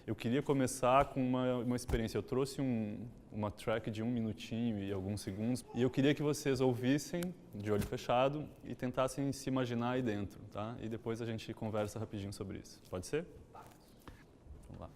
Eu queria começar com uma experiência. Eu trouxe uma track de 1 minutinho e alguns segundos e eu queria que vocês ouvissem de olho fechado e tentassem se imaginar aí dentro, tá? E depois a gente conversa rapidinho sobre isso. Pode ser? Vamos lá.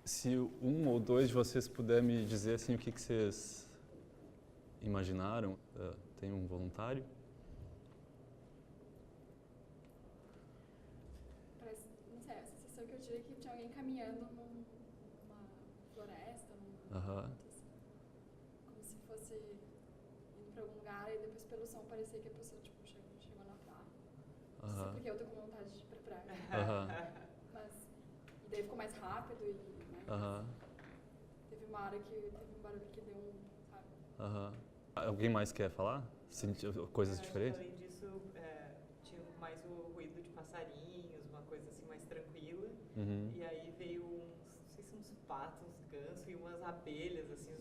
Se um ou dois de vocês puder me dizer assim o que vocês imaginaram, tem um voluntário? Parece, não sei, a sensação que eu tive é que tinha alguém caminhando numa floresta, assim, como se fosse indo para algum lugar e depois pelo som parecia que a pessoa tipo, chegou na praia. Não sei porque eu tô com vontade de ir pra praia. Mas, e daí ficou mais rápido e teve uma hora que teve um barulho que deu sabe? Alguém mais quer falar? Sentiu coisas diferentes? Além disso, tinha mais o ruído de passarinhos, uma coisa assim mais tranquila. E aí veio não sei se uns patos, uns gansos e umas abelhas, assim,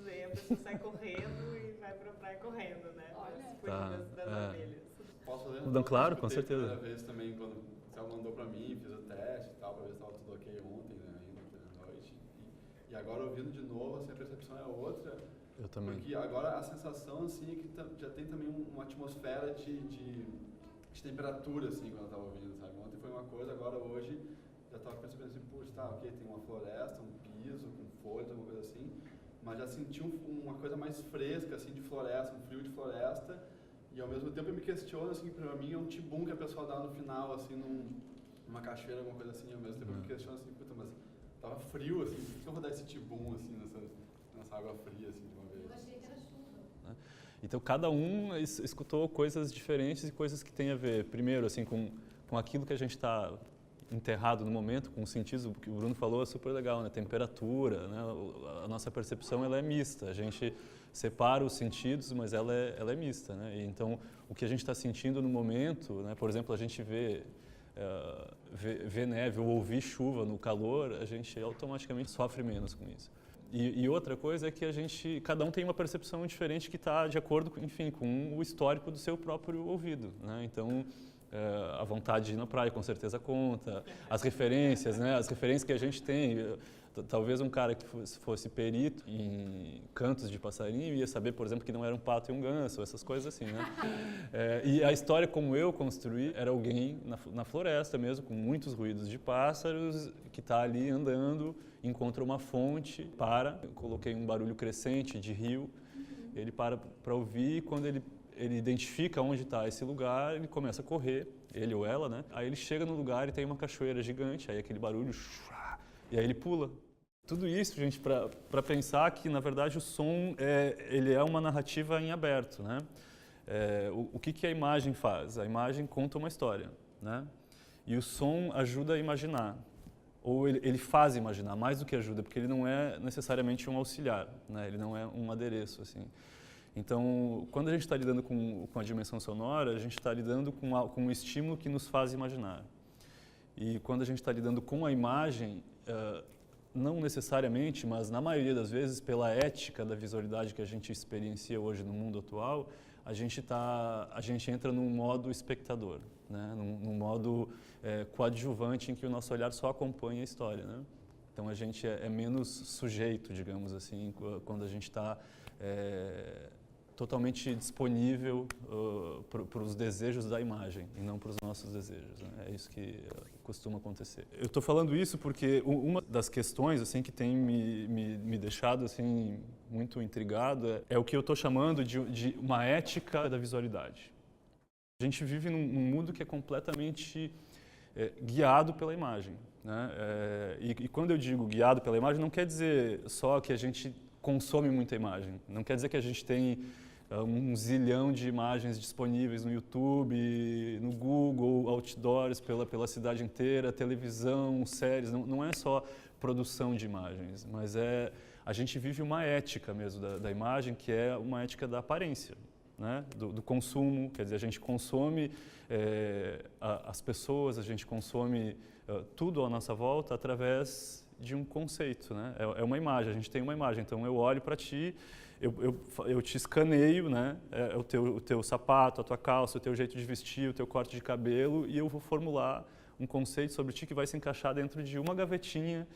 e aí a pessoa sai correndo e vai pra praia correndo, né? Olha. Das abelhas. Posso fazer? Não, claro, com certeza. A primeira vez também, quando o Céu mandou pra mim, fiz o teste e tal, pra ver se estava tudo ok ontem, né, ainda na noite. E agora ouvindo de novo, assim, a percepção é outra. Eu também. Porque agora a sensação, assim, é que já tem também uma atmosfera de temperatura, assim, quando eu estava ouvindo, sabe? Ontem foi uma coisa, agora hoje já estava percebendo assim, puxa, tá, ok, tem uma floresta, um piso com folhas, alguma coisa assim, mas já senti uma coisa mais fresca, assim, de floresta, um frio de floresta, e ao mesmo tempo eu me questiono, assim, pra mim é um tibum que a pessoa dá no final, assim, numa cachoeira, alguma coisa assim, ao mesmo tempo eu me questiono assim, puta, mas tava frio, assim, por que eu vou dar esse tibum, assim, nessa água fria, assim, de uma vez? Eu achei que era chuva. Então, cada um escutou coisas diferentes e coisas que têm a ver, primeiro, assim, com aquilo que a gente está enterrado no momento, com os sentidos, o que o Bruno falou é super legal, né? Temperatura, né? A nossa percepção ela é mista, a gente separa os sentidos, mas ela é mista, né? E então, o que a gente está sentindo no momento, né? Por exemplo, a gente vê neve ou ouvir chuva no calor, a gente automaticamente sofre menos com isso. E outra coisa é que cada um tem uma percepção diferente que está de acordo, enfim, com o histórico do seu próprio ouvido, né? Então, a vontade de ir na praia com certeza conta, as referências, né? As referências que a gente tem. Talvez um cara que fosse perito em cantos de passarinho ia saber, por exemplo, que não era um pato e um ganso, essas coisas assim, né? E a história como eu construí era alguém na floresta mesmo, com muitos ruídos de pássaros, que está ali andando, encontra uma fonte, eu coloquei um barulho crescente de rio, ele para ouvir e quando ele identifica onde está esse lugar, ele começa a correr, ele ou ela, né? Aí ele chega no lugar e tem uma cachoeira gigante, aí aquele barulho, e aí ele pula. Tudo isso, gente, para pensar que, na verdade, o som ele é uma narrativa em aberto, né? O que a imagem faz? A imagem conta uma história, né? E o som ajuda a imaginar, ou ele faz imaginar, mais do que ajuda, porque ele não é necessariamente um auxiliar, né? Ele não é um adereço, assim. Então, quando a gente está lidando com a dimensão sonora, a gente está lidando com um estímulo que nos faz imaginar. E quando a gente está lidando com a imagem, não necessariamente, mas na maioria das vezes, pela ética da visualidade que a gente experiencia hoje no mundo atual, a gente entra num modo espectador, né? num modo coadjuvante em que o nosso olhar só acompanha a história, né? Então a gente é menos sujeito, digamos assim, quando a gente está totalmente disponível para os desejos da imagem e não para os nossos desejos, né? É isso que costuma acontecer. Eu estou falando isso porque uma das questões assim que tem me deixado assim muito intrigado é o que eu estou chamando de uma ética da visualidade. A gente vive num mundo que é completamente guiado pela imagem, né? E quando eu digo guiado pela imagem, não quer dizer só que a gente consome muita imagem, não quer dizer que a gente tem um zilhão de imagens disponíveis no YouTube, no Google, outdoors pela cidade inteira, televisão, séries, não é só produção de imagens, mas a gente vive uma ética mesmo da imagem, que é uma ética da aparência, né? Do consumo, quer dizer, a gente consome as pessoas, a gente consome tudo à nossa volta através de um conceito, né? É uma imagem, a gente tem uma imagem, então eu olho para ti, eu te escaneio, né? O teu sapato, a tua calça, o teu jeito de vestir, o teu corte de cabelo, e eu vou formular um conceito sobre ti que vai se encaixar dentro de uma gavetinha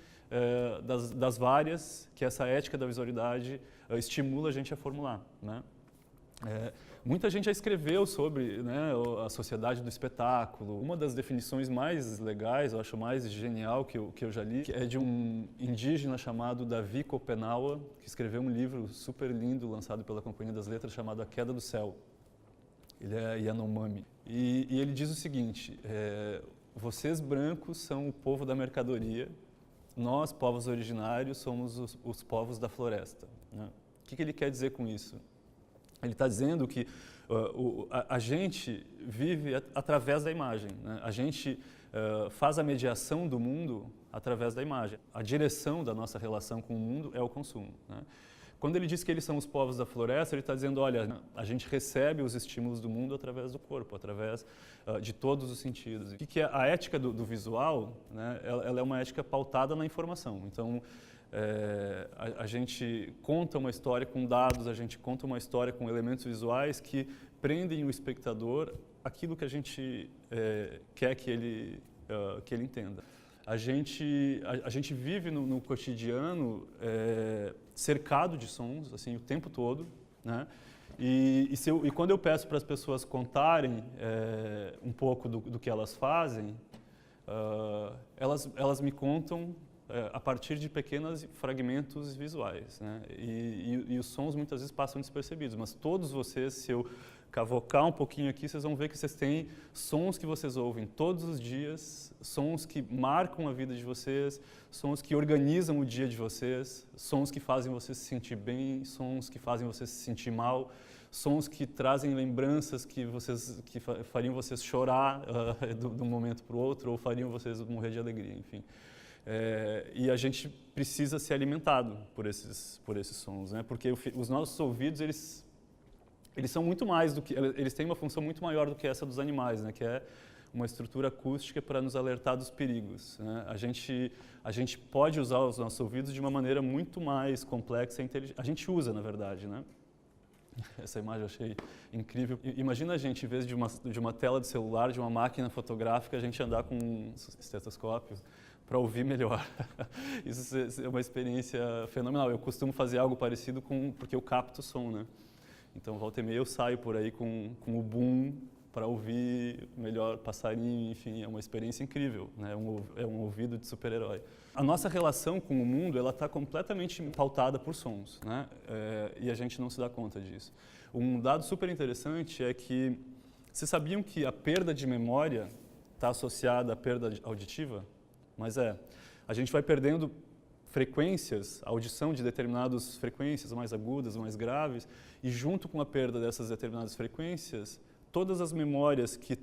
das várias que essa ética da visualidade estimula a gente a formular, né? Muita gente já escreveu sobre, né, a sociedade do espetáculo. Uma das definições mais legais, eu acho mais genial que eu já li, é de um indígena chamado Davi Kopenawa, que escreveu um livro super lindo, lançado pela Companhia das Letras, chamado A Queda do Céu. Ele é Yanomami. E ele diz o seguinte, vocês brancos são o povo da mercadoria, nós, povos originários, somos os povos da floresta, né? O que ele quer dizer com isso? Ele está dizendo que a gente vive através da imagem, né? A gente faz a mediação do mundo através da imagem. A direção da nossa relação com o mundo é o consumo, né? Quando ele diz que eles são os povos da floresta, ele está dizendo, olha, a gente recebe os estímulos do mundo através do corpo, através de todos os sentidos. O que é a ética do visual, né? Ela é uma ética pautada na informação. Então, a gente conta uma história com dados, a gente conta uma história com elementos visuais que prendem o espectador aquilo que a gente quer que ele entenda. A gente vive no cotidiano cercado de sons, assim, o tempo todo, né? E quando eu peço para as pessoas contarem um pouco do que elas fazem, elas me contam a partir de pequenos fragmentos visuais, né? E os sons muitas vezes passam despercebidos, mas todos vocês, se eu cavocar um pouquinho aqui, vocês vão ver que vocês têm sons que vocês ouvem todos os dias, sons que marcam a vida de vocês, sons que organizam o dia de vocês, sons que fazem você se sentir bem, sons que fazem você se sentir mal, sons que trazem lembranças que fariam vocês chorar de um momento para o outro ou fariam vocês morrer de alegria, enfim. E a gente precisa ser alimentado por esses sons, né? Porque os nossos ouvidos, eles são muito mais do que, eles têm uma função muito maior do que essa dos animais, né? Que é uma estrutura acústica para nos alertar dos perigos, né? A gente pode usar os nossos ouvidos de uma maneira muito mais complexa e inteligente. A gente usa, na verdade, né? Essa imagem eu achei incrível. Imagina a gente, em vez de uma tela de celular, de uma máquina fotográfica, a gente andar com um estetoscópio para ouvir melhor. Isso é uma experiência fenomenal. Eu costumo fazer algo parecido porque eu capto som, né? Então, volta e meia eu saio por aí com o boom para ouvir melhor passarinho, enfim, é uma experiência incrível, né? É um ouvido de super-herói. A nossa relação com o mundo, ela está completamente pautada por sons, né? E a gente não se dá conta disso. Um dado super interessante é que, vocês sabiam que a perda de memória está associada à perda auditiva? Mas a gente vai perdendo frequências, a audição de determinadas frequências mais agudas, mais graves, e junto com a perda dessas determinadas frequências, todas as memórias que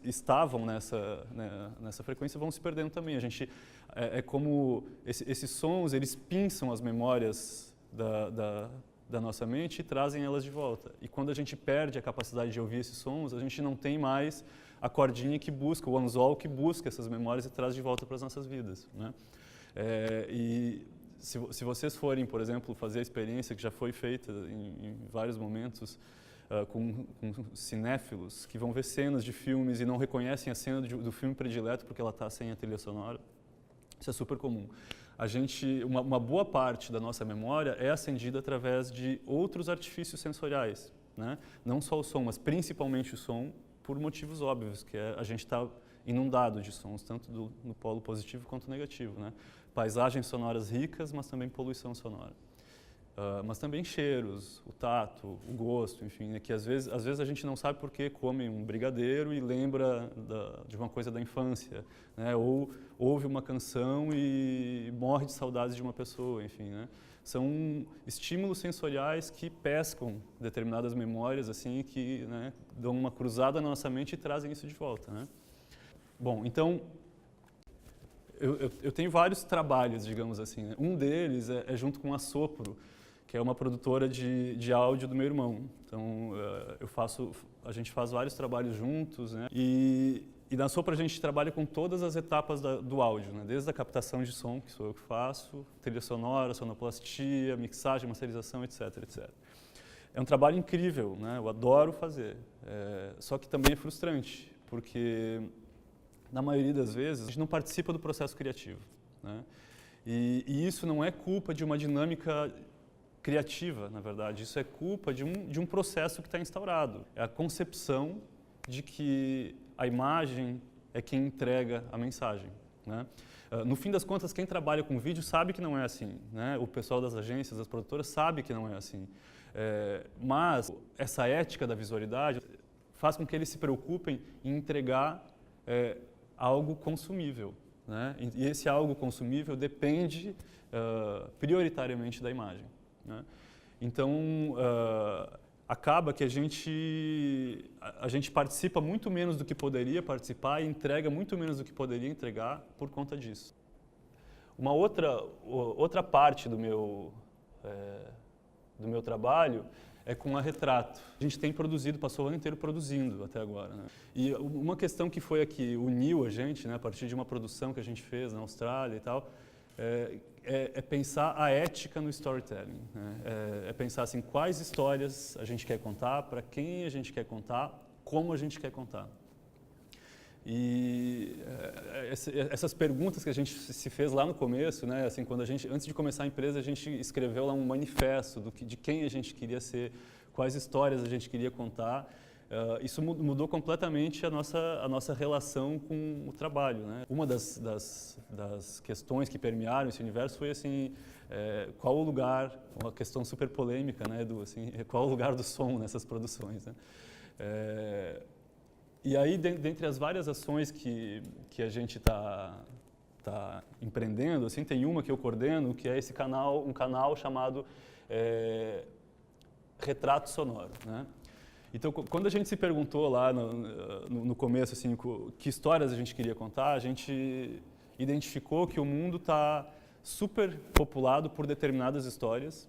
estavam nessa frequência vão se perdendo também. A gente, é como esses sons, eles pinçam as memórias da nossa mente e trazem elas de volta. E quando a gente perde a capacidade de ouvir esses sons, a gente não tem mais a cordinha que busca, o anzol que busca essas memórias e traz de volta para as nossas vidas, né? E se vocês forem, por exemplo, fazer a experiência que já foi feita em vários momentos com cinéfilos que vão ver cenas de filmes e não reconhecem a cena do filme predileto porque ela está sem a trilha sonora, isso é super comum. Uma boa parte da nossa memória é acendida através de outros artifícios sensoriais, né? Não só o som, mas principalmente o som, por motivos óbvios, que é a gente está inundado de sons, tanto no polo positivo quanto negativo, né? Paisagens sonoras ricas, mas também poluição sonora. Mas também cheiros, o tato, o gosto, enfim, né, que às vezes a gente não sabe por que come um brigadeiro e lembra de uma coisa da infância, né, ou ouve uma canção e morre de saudades de uma pessoa, enfim, né. São estímulos sensoriais que pescam determinadas memórias, assim, que, né, dão uma cruzada na nossa mente e trazem isso de volta, né. Bom, então, eu tenho vários trabalhos, digamos assim, né. Um deles é junto com a Sopro, que é uma produtora de áudio do meu irmão. Então, a gente faz vários trabalhos juntos, né? E na Sopro a gente trabalha com todas as etapas do áudio, né? Desde a captação de som, que sou eu que faço, trilha sonora, sonoplastia, mixagem, masterização, etc, etc. É um trabalho incrível, né? Eu adoro fazer, só que também é frustrante, porque na maioria das vezes a gente não participa do processo criativo, né? E isso não é culpa de uma dinâmica criativa, na verdade, isso é culpa de um processo que está instaurado. É a concepção de que a imagem é quem entrega a mensagem, né? No fim das contas, quem trabalha com vídeo sabe que não é assim, né? O pessoal das agências, das produtoras, sabe que não é assim. Mas essa ética da visualidade faz com que eles se preocupem em entregar algo consumível, né? E esse algo consumível depende prioritariamente da imagem, né? Então, acaba que a gente participa muito menos do que poderia participar e entrega muito menos do que poderia entregar por conta disso. Uma outra parte do meu trabalho é com a Retrato. A gente tem produzido, passou o ano inteiro produzindo até agora, né? E uma questão que foi aqui, uniu a gente, né, a partir de uma produção que a gente fez na Austrália e tal, é pensar a ética no storytelling, né? É pensar assim, quais histórias a gente quer contar, para quem a gente quer contar, como a gente quer contar. E essas perguntas que a gente se fez lá no começo, né, assim, antes de começar a empresa, a gente escreveu lá um manifesto de quem a gente queria ser, quais histórias a gente queria contar. Isso mudou completamente a nossa relação com o trabalho, né? Uma das questões que permearam esse universo foi assim, qual o lugar, uma questão super polêmica, né, qual o lugar do som nessas produções, né? E aí, dentre as várias ações que a gente está empreendendo, assim, tem uma que eu coordeno, que é um canal chamado Retrato Sonoro, né? Então, quando a gente se perguntou lá no começo, assim, que histórias a gente queria contar, a gente identificou que o mundo está super populado por determinadas histórias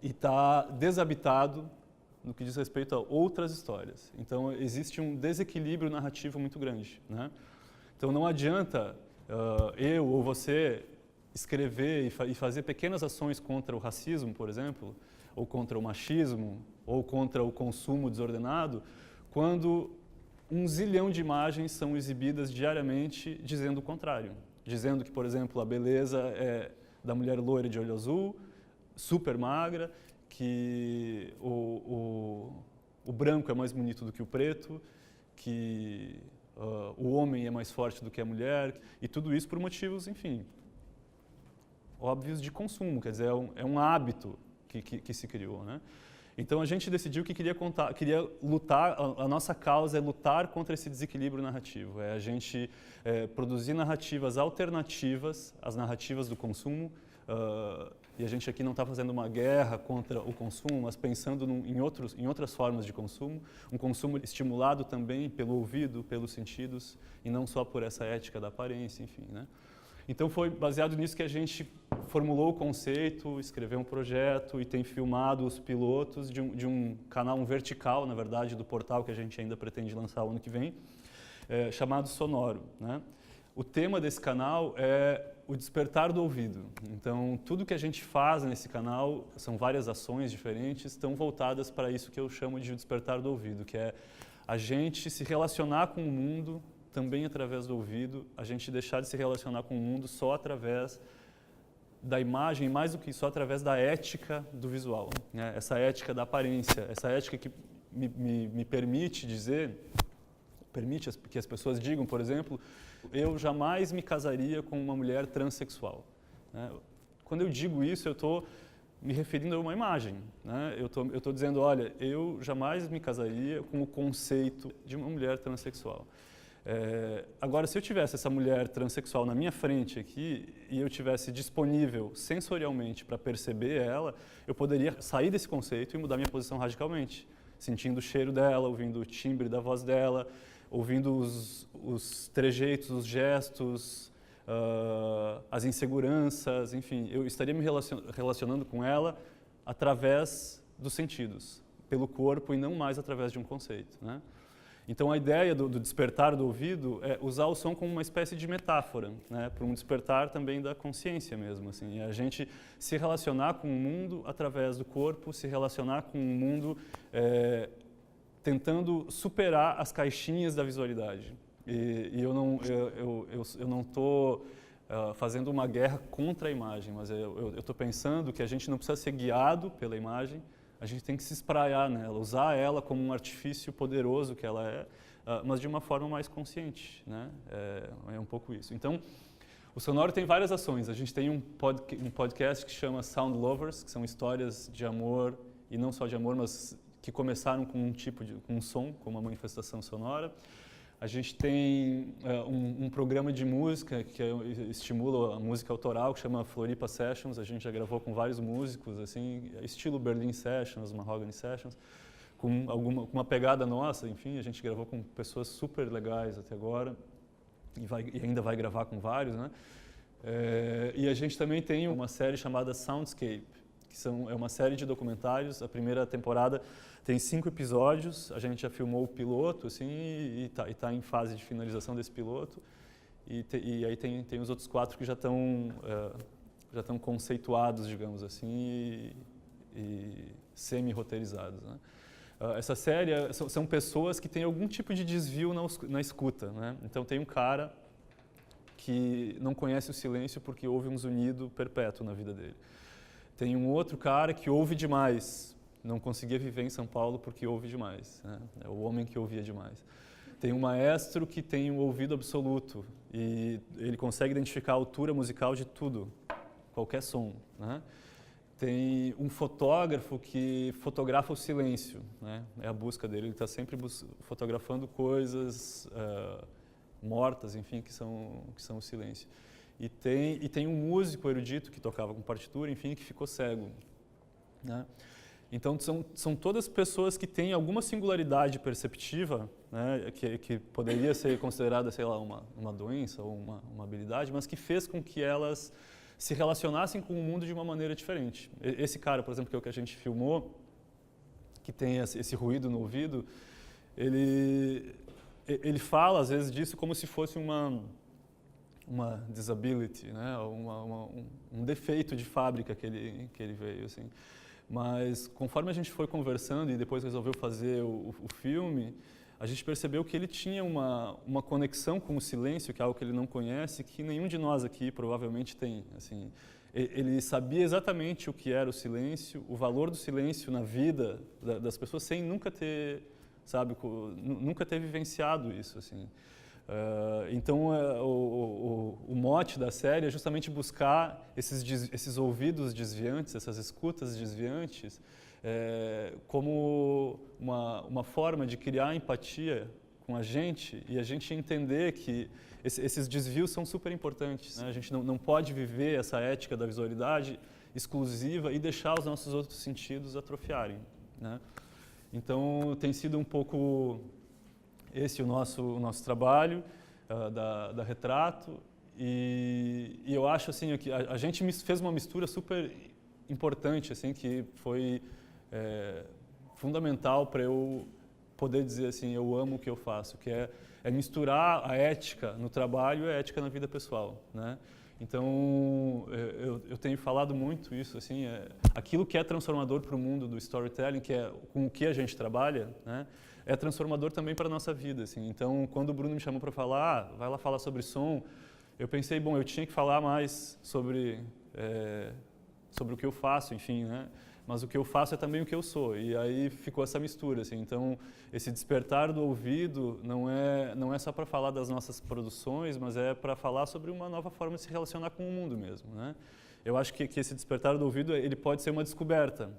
e está desabitado no que diz respeito a outras histórias. Então, existe um desequilíbrio narrativo muito grande, né? Então, não adianta eu ou você escrever e fazer pequenas ações contra o racismo, por exemplo, ou contra o machismo, ou contra o consumo desordenado, quando 1 zilhão de imagens são exibidas diariamente dizendo o contrário. Dizendo que, por exemplo, a beleza é da mulher loira de olho azul, super magra, que o branco é mais bonito do que o preto, que o homem é mais forte do que a mulher, e tudo isso por motivos, enfim, óbvios de consumo, quer dizer, é um hábito que se criou, né? Então a gente decidiu que queria lutar, a nossa causa é lutar contra esse desequilíbrio narrativo, é a gente produzir narrativas alternativas às narrativas do consumo, e a gente aqui não está fazendo uma guerra contra o consumo, mas pensando em outras formas de consumo, um consumo estimulado também pelo ouvido, pelos sentidos, e não só por essa ética da aparência, enfim, né? Então foi baseado nisso que a gente formulou o conceito, escreveu um projeto e tem filmado os pilotos de um canal, um vertical, na verdade, do portal que a gente ainda pretende lançar o ano que vem, chamado Sonoro, né? o tema desse canal é o despertar do ouvido. Então, tudo que a gente faz nesse canal, são várias ações diferentes, estão voltadas para isso que eu chamo de despertar do ouvido, que é a gente se relacionar com o mundo também através do ouvido, a gente deixar de se relacionar com o mundo só através da imagem, mais do que só através da ética do visual, né? Essa ética da aparência, essa ética que me permite dizer, permite que as pessoas digam, por exemplo, eu jamais me casaria com uma mulher transexual, né? Quando eu digo isso, eu estou me referindo a uma imagem, né? Eu estou dizendo, olha, eu jamais me casaria com o conceito de uma mulher transexual. Agora, se eu tivesse essa mulher transexual na minha frente aqui e eu tivesse disponível sensorialmente para perceber ela, eu poderia sair desse conceito e mudar minha posição radicalmente, sentindo o cheiro dela, ouvindo o timbre da voz dela, ouvindo os trejeitos, os gestos, as inseguranças, enfim, eu estaria me relacionando com ela através dos sentidos, pelo corpo e não mais através de um conceito, né? Então, a ideia do despertar do ouvido é usar o som como uma espécie de metáfora, né, para um despertar também da consciência mesmo. Assim, a gente se relacionar com o mundo através do corpo, se relacionar com o mundo tentando superar as caixinhas da visualidade. E eu não estou fazendo uma guerra contra a imagem, mas eu estou pensando que a gente não precisa ser guiado pela imagem, a gente tem que se espraiar nela, usar ela como um artifício poderoso que ela é, mas de uma forma mais consciente, né? É um pouco isso. Então, o Sonoro tem várias ações. A gente tem um podcast que chama Sound Lovers, que são histórias de amor, e não só de amor, mas que começaram com um som, com uma manifestação sonora. A gente tem um programa de música que estimula a música autoral, que chama Floripa Sessions. A gente já gravou com vários músicos, assim, estilo Berlin Sessions, Mahogany Sessions, com uma pegada nossa. Enfim, a gente gravou com pessoas super legais até agora e ainda vai gravar com vários, né? E a gente também tem uma série chamada Soundscape, que é uma série de documentários. A primeira temporada tem 5 episódios, a gente já filmou o piloto, assim, e tá em fase de finalização desse piloto. E aí tem os outros 4 que já estão conceituados, digamos assim, e semi-roteirizados, né? Essa série são pessoas que têm algum tipo de desvio na escuta, né? Então tem um cara que não conhece o silêncio porque houve um zunido perpétuo na vida dele. Tem um outro cara que ouve demais, não conseguia viver em São Paulo porque ouve demais, né? É o homem que ouvia demais. Tem um maestro que tem um ouvido absoluto e ele consegue identificar a altura musical de tudo, qualquer som, né? Tem um fotógrafo que fotografa o silêncio, né? É a busca dele, ele está sempre fotografando coisas mortas, enfim, que são o silêncio. E tem um músico erudito que tocava com partitura, enfim, que ficou cego, né? Então, são todas pessoas que têm alguma singularidade perceptiva, né, que poderia ser considerada, sei lá, uma doença ou uma habilidade, mas que fez com que elas se relacionassem com o mundo de uma maneira diferente. Esse cara, por exemplo, que é o que a gente filmou, que tem esse ruído no ouvido, ele fala, às vezes, disso como se fosse uma disability, né, um defeito de fábrica que ele veio, assim. Mas conforme a gente foi conversando e depois resolveu fazer o filme, a gente percebeu que ele tinha uma conexão com o silêncio, que é algo que ele não conhece, que nenhum de nós aqui provavelmente tem. Assim, ele sabia exatamente o que era o silêncio, o valor do silêncio na vida das pessoas, sem nunca ter, sabe, nunca ter vivenciado isso, assim. Então, o mote da série é justamente buscar esses ouvidos desviantes, essas escutas desviantes, como uma forma de criar empatia com a gente e a gente entender que esses desvios são super importantes, né? A gente não pode viver essa ética da visualidade exclusiva e deixar os nossos outros sentidos atrofiarem, né? Então, tem sido um pouco esse o nosso trabalho da Retrato, e eu acho assim que a gente fez uma mistura super importante, assim, que foi fundamental para eu poder dizer assim, eu amo o que eu faço, que é misturar a ética no trabalho e a ética na vida pessoal, né? Então, eu tenho falado muito isso, assim, aquilo que é transformador para o mundo do storytelling, que é com o que a gente trabalha, né? É transformador também para a nossa vida, assim. Então, quando o Bruno me chamou para falar, vai lá falar sobre som, eu pensei, bom, eu tinha que falar mais sobre o que eu faço, enfim, né? Mas o que eu faço é também o que eu sou, e aí ficou essa mistura, assim. Então, esse despertar do ouvido não é só para falar das nossas produções, mas é para falar sobre uma nova forma de se relacionar com o mundo mesmo, né? Eu acho que esse despertar do ouvido, ele pode ser uma descoberta,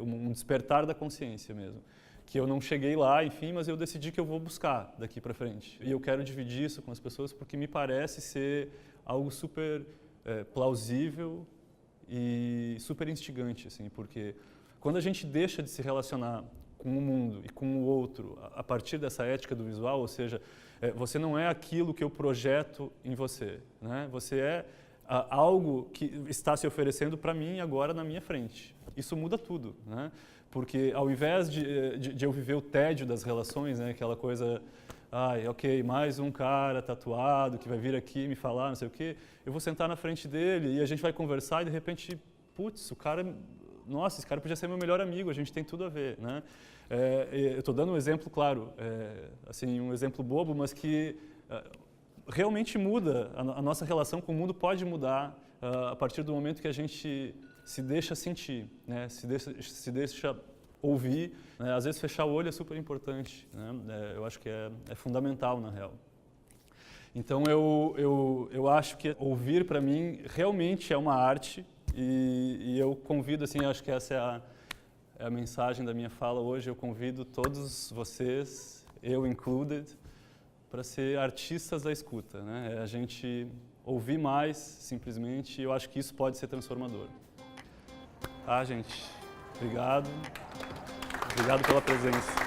um despertar da consciência mesmo. Que eu não cheguei lá, enfim, mas eu decidi que eu vou buscar daqui para frente. E eu quero dividir isso com as pessoas porque me parece ser algo super plausível e super instigante, assim, porque quando a gente deixa de se relacionar com o mundo e com o outro a partir dessa ética do visual, ou seja, você não é aquilo que eu projeto em você, né? Você é algo que está se oferecendo para mim agora na minha frente. Isso muda tudo, né? Porque ao invés de eu viver o tédio das relações, né, aquela coisa, ok, mais um cara tatuado que vai vir aqui me falar, não sei o quê, eu vou sentar na frente dele e a gente vai conversar e de repente, putz, nossa, esse cara podia ser meu melhor amigo, a gente tem tudo a ver, né? Eu estou dando um exemplo, claro, assim, um exemplo bobo, mas que realmente muda, a nossa relação com o mundo pode mudar a partir do momento que a gente se deixa sentir, né? se deixa ouvir, né? Às vezes fechar o olho é super importante, né? Eu acho que é fundamental na real. Então eu acho que ouvir para mim realmente é uma arte e eu convido, assim, acho que essa é a mensagem da minha fala hoje, eu convido todos vocês, eu included, para ser artistas da escuta, né? A gente ouvir mais, simplesmente, e eu acho que isso pode ser transformador. Tá, gente? Obrigado. Obrigado pela presença.